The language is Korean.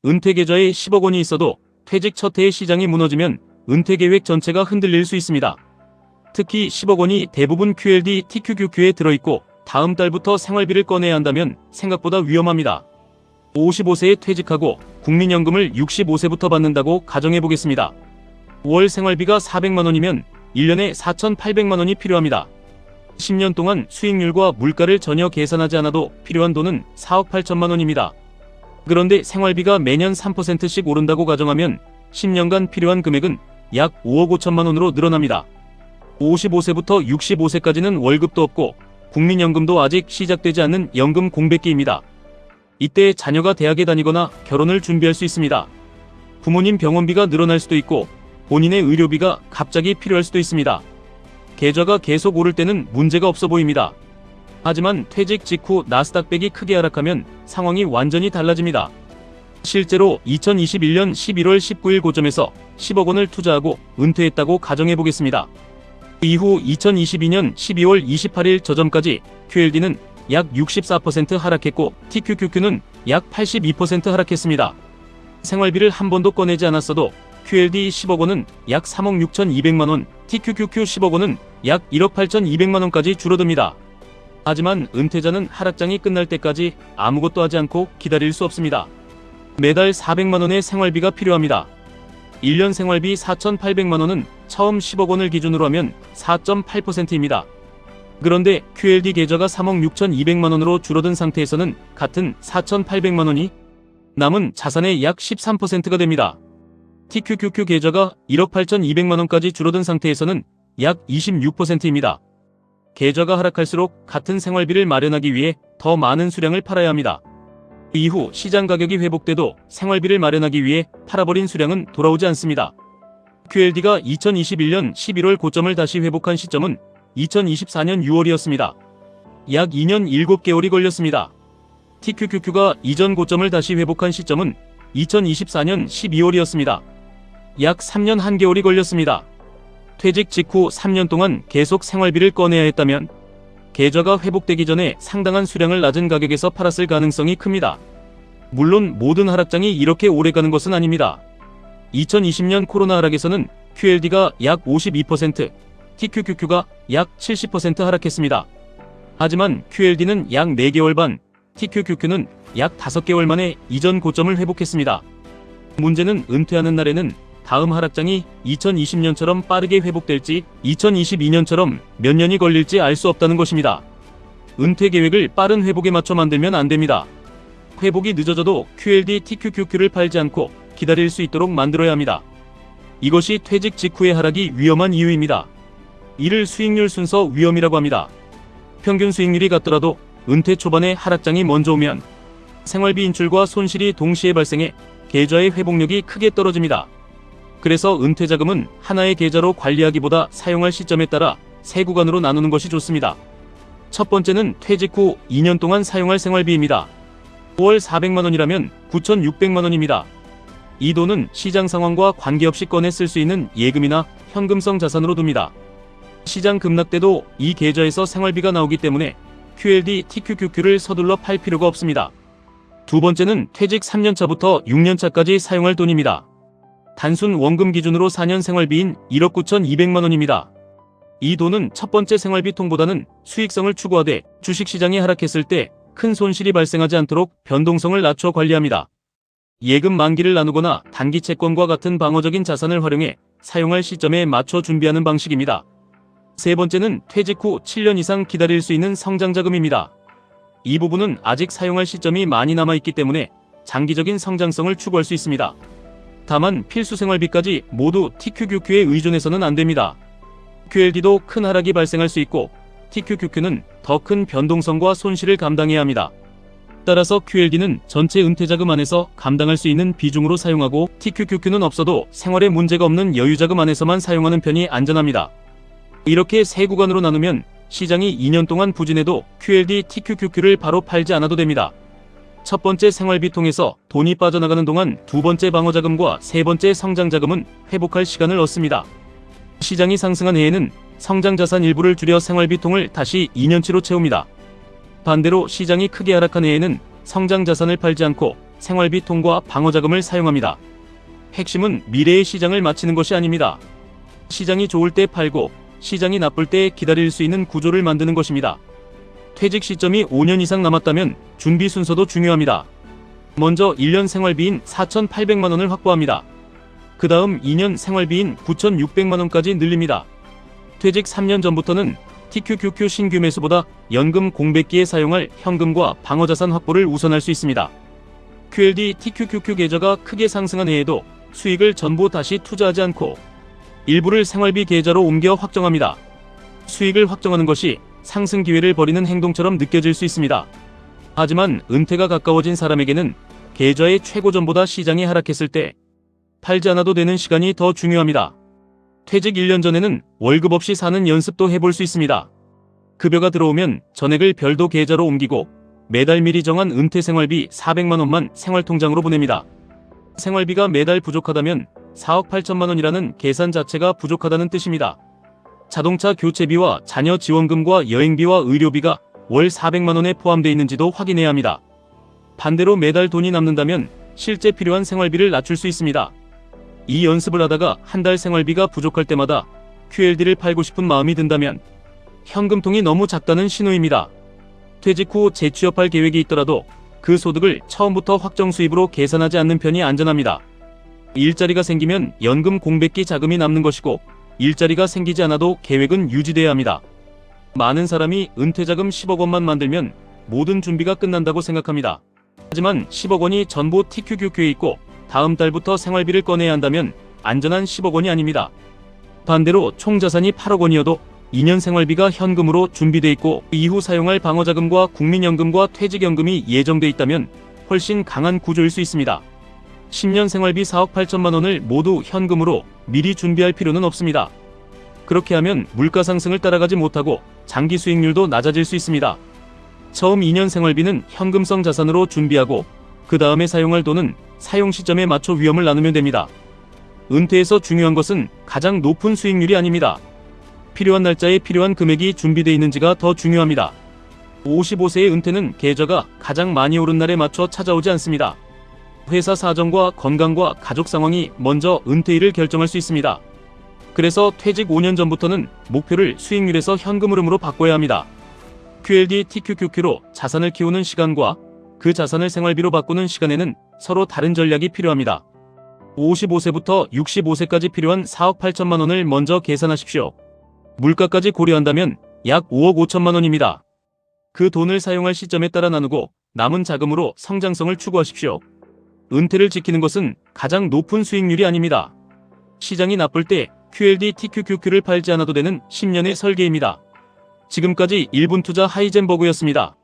은퇴 계좌에 10억 원이 있어도 퇴직 첫 해에 시장이 무너지면 은퇴 계획 전체가 흔들릴 수 있습니다. 특히 10억 원이 대부분 QLD, TQQQ에 들어있고 다음 달부터 생활비를 꺼내야 한다면 생각보다 위험합니다. 55세에 퇴직하고 국민연금을 65세부터 받는다고 가정해보겠습니다. 월 생활비가 400만 원이면 1년에 4,800만 원이 필요합니다. 10년 동안 수익률과 물가를 전혀 계산하지 않아도 필요한 돈은 4억 8천만 원입니다. 그런데 생활비가 매년 3%씩 오른다고 가정하면 10년간 필요한 금액은 약 5억 5천만 원으로 늘어납니다. 55세부터 65세까지는 월급도 없고 국민연금도 아직 시작되지 않는 연금 공백기입니다. 이때 자녀가 대학에 다니거나 결혼을 준비할 수 있습니다. 부모님 병원비가 늘어날 수도 있고 본인의 의료비가 갑자기 필요할 수도 있습니다. 계좌가 계속 오를 때는 문제가 없어 보입니다. 하지만 퇴직 직후 나스닥백이 크게 하락하면 상황이 완전히 달라집니다. 실제로 2021년 11월 19일 고점에서 10억 원을 투자하고 은퇴했다고 가정해보겠습니다. 이후 2022년 12월 28일 저점까지 QLD는 약 64% 하락했고 TQQQ는 약 82% 하락했습니다. 생활비를 한 번도 꺼내지 않았어도 QLD 10억 원은 약 3억 6,200만 원, TQQQ 10억 원은 약 1억 8,200만 원까지 줄어듭니다. 하지만 은퇴자는 하락장이 끝날 때까지 아무것도 하지 않고 기다릴 수 없습니다. 매달 400만 원의 생활비가 필요합니다. 1년 생활비 4,800만 원은 처음 10억 원을 기준으로 하면 4.8%입니다. 그런데 QLD 계좌가 3억 6,200만 원으로 줄어든 상태에서는 같은 4,800만 원이 남은 자산의 약 13%가 됩니다. TQQQ 계좌가 1억 8,200만 원까지 줄어든 상태에서는 약 26%입니다. 계좌가 하락할수록 같은 생활비를 마련하기 위해 더 많은 수량을 팔아야 합니다. 이후 시장 가격이 회복돼도 생활비를 마련하기 위해 팔아버린 수량은 돌아오지 않습니다. QLD가 2021년 11월 고점을 다시 회복한 시점은 2024년 6월이었습니다. 약 2년 7개월이 걸렸습니다. TQQQ가 이전 고점을 다시 회복한 시점은 2024년 12월이었습니다. 약 3년 1개월이 걸렸습니다. 퇴직 직후 3년 동안 계속 생활비를 꺼내야 했다면 계좌가 회복되기 전에 상당한 수량을 낮은 가격에서 팔았을 가능성이 큽니다. 물론 모든 하락장이 이렇게 오래 가는 것은 아닙니다. 2020년 코로나 하락에서는 QLD가 약 52%, TQQQ가 약 70% 하락했습니다. 하지만 QLD는 약 4개월 반, TQQQ는 약 5개월 만에 이전 고점을 회복했습니다. 문제는 은퇴하는 날에는 다음 하락장이 2020년처럼 빠르게 회복될지 2022년처럼 몇 년이 걸릴지 알 수 없다는 것입니다. 은퇴 계획을 빠른 회복에 맞춰 만들면 안 됩니다. 회복이 늦어져도 QLD, TQQQ를 팔지 않고 기다릴 수 있도록 만들어야 합니다. 이것이 퇴직 직후의 하락이 위험한 이유입니다. 이를 수익률 순서 위험이라고 합니다. 평균 수익률이 같더라도 은퇴 초반에 하락장이 먼저 오면 생활비 인출과 손실이 동시에 발생해 계좌의 회복력이 크게 떨어집니다. 그래서 은퇴자금은 하나의 계좌로 관리하기보다 사용할 시점에 따라 세 구간으로 나누는 것이 좋습니다. 첫 번째는 퇴직 후 2년 동안 사용할 생활비입니다. 월 400만 원이라면 9,600만 원입니다. 이 돈은 시장 상황과 관계없이 꺼내 쓸 수 있는 예금이나 현금성 자산으로 둡니다. 시장 급락돼도 이 계좌에서 생활비가 나오기 때문에 QLD, TQQQ를 서둘러 팔 필요가 없습니다. 두 번째는 퇴직 3년차부터 6년차까지 사용할 돈입니다. 단순 원금 기준으로 4년 생활비인 1억 9,200만 원입니다. 이 돈은 첫 번째 생활비 통보다는 수익성을 추구하되 주식시장이 하락했을 때 큰 손실이 발생하지 않도록 변동성을 낮춰 관리합니다. 예금 만기를 나누거나 단기 채권과 같은 방어적인 자산을 활용해 사용할 시점에 맞춰 준비하는 방식입니다. 세 번째는 퇴직 후 7년 이상 기다릴 수 있는 성장자금입니다. 이 부분은 아직 사용할 시점이 많이 남아있기 때문에 장기적인 성장성을 추구할 수 있습니다. 다만 필수 생활비까지 모두 TQQQ에 의존해서는 안 됩니다. QLD도 큰 하락이 발생할 수 있고 TQQQ는 더 큰 변동성과 손실을 감당해야 합니다. 따라서 QLD는 전체 은퇴자금 안에서 감당할 수 있는 비중으로 사용하고 TQQQ는 없어도 생활에 문제가 없는 여유자금 안에서만 사용하는 편이 안전합니다. 이렇게 세 구간으로 나누면 시장이 2년 동안 부진해도 QLD, TQQQ를 바로 팔지 않아도 됩니다. 첫 번째 생활비 통해서 돈이 빠져나가는 동안 두 번째 방어자금과 세 번째 성장자금은 회복할 시간을 얻습니다. 시장이 상승한 해에는 성장자산 일부를 줄여 생활비 통을 다시 2년치로 채웁니다. 반대로 시장이 크게 하락한 해에는 성장자산을 팔지 않고 생활비 통과 방어자금을 사용합니다. 핵심은 미래의 시장을 맞추는 것이 아닙니다. 시장이 좋을 때 팔고 시장이 나쁠 때 기다릴 수 있는 구조를 만드는 것입니다. 퇴직 시점이 5년 이상 남았다면 준비 순서도 중요합니다. 먼저 1년 생활비인 4,800만 원을 확보합니다. 그 다음 2년 생활비인 9,600만 원까지 늘립니다. 퇴직 3년 전부터는 TQQQ 신규 매수보다 연금 공백기에 사용할 현금과 방어자산 확보를 우선할 수 있습니다. QLD TQQQ 계좌가 크게 상승한 해에도 수익을 전부 다시 투자하지 않고 일부를 생활비 계좌로 옮겨 확정합니다. 수익을 확정하는 것이 상승 기회를 버리는 행동처럼 느껴질 수 있습니다. 하지만 은퇴가 가까워진 사람에게는 계좌의 최고점보다 시장이 하락했을 때 팔지 않아도 되는 시간이 더 중요합니다. 퇴직 1년 전에는 월급 없이 사는 연습도 해볼 수 있습니다. 급여가 들어오면 전액을 별도 계좌로 옮기고 매달 미리 정한 은퇴 생활비 400만 원만 생활통장으로 보냅니다. 생활비가 매달 부족하다면 4억 8천만 원이라는 계산 자체가 부족하다는 뜻입니다. 자동차 교체비와 자녀 지원금과 여행비와 의료비가 월 400만 원에 포함되어 있는지도 확인해야 합니다. 반대로 매달 돈이 남는다면 실제 필요한 생활비를 낮출 수 있습니다. 이 연습을 하다가 한 달 생활비가 부족할 때마다 QLD를 팔고 싶은 마음이 든다면 현금통이 너무 작다는 신호입니다. 퇴직 후 재취업할 계획이 있더라도 그 소득을 처음부터 확정 수입으로 계산하지 않는 편이 안전합니다. 일자리가 생기면 연금 공백기 자금이 남는 것이고 일자리가 생기지 않아도 계획은 유지돼야 합니다. 많은 사람이 은퇴자금 10억 원만 만들면 모든 준비가 끝난다고 생각합니다. 하지만 10억 원이 전부 TQQQ에 있고 다음 달부터 생활비를 꺼내야 한다면 안전한 10억 원이 아닙니다. 반대로 총 자산이 8억 원이어도 2년 생활비가 현금으로 준비돼 있고 이후 사용할 방어자금과 국민연금과 퇴직연금이 예정돼 있다면 훨씬 강한 구조일 수 있습니다. 10년 생활비 4억 8천만 원을 모두 현금으로 미리 준비할 필요는 없습니다. 그렇게 하면 물가 상승을 따라가지 못하고 장기 수익률도 낮아질 수 있습니다. 처음 2년 생활비는 현금성 자산으로 준비하고 그 다음에 사용할 돈은 사용 시점에 맞춰 위험을 나누면 됩니다. 은퇴에서 중요한 것은 가장 높은 수익률이 아닙니다. 필요한 날짜에 필요한 금액이 준비되어 있는지가 더 중요합니다. 55세의 은퇴는 계좌가 가장 많이 오른 날에 맞춰 찾아오지 않습니다. 회사 사정과 건강과 가족 상황이 먼저 은퇴일을 결정할 수 있습니다. 그래서 퇴직 5년 전부터는 목표를 수익률에서 현금 흐름으로 바꿔야 합니다. QLD TQQQ로 자산을 키우는 시간과 그 자산을 생활비로 바꾸는 시간에는 서로 다른 전략이 필요합니다. 55세부터 65세까지 필요한 4억 8천만 원을 먼저 계산하십시오. 물가까지 고려한다면 약 5억 5천만 원입니다. 그 돈을 사용할 시점에 따라 나누고 남은 자금으로 성장성을 추구하십시오. 은퇴를 지키는 것은 가장 높은 수익률이 아닙니다. 시장이 나쁠 때 QLD TQQQ를 팔지 않아도 되는 10년의 설계입니다. 지금까지 1분 투자 하이젠버그였습니다.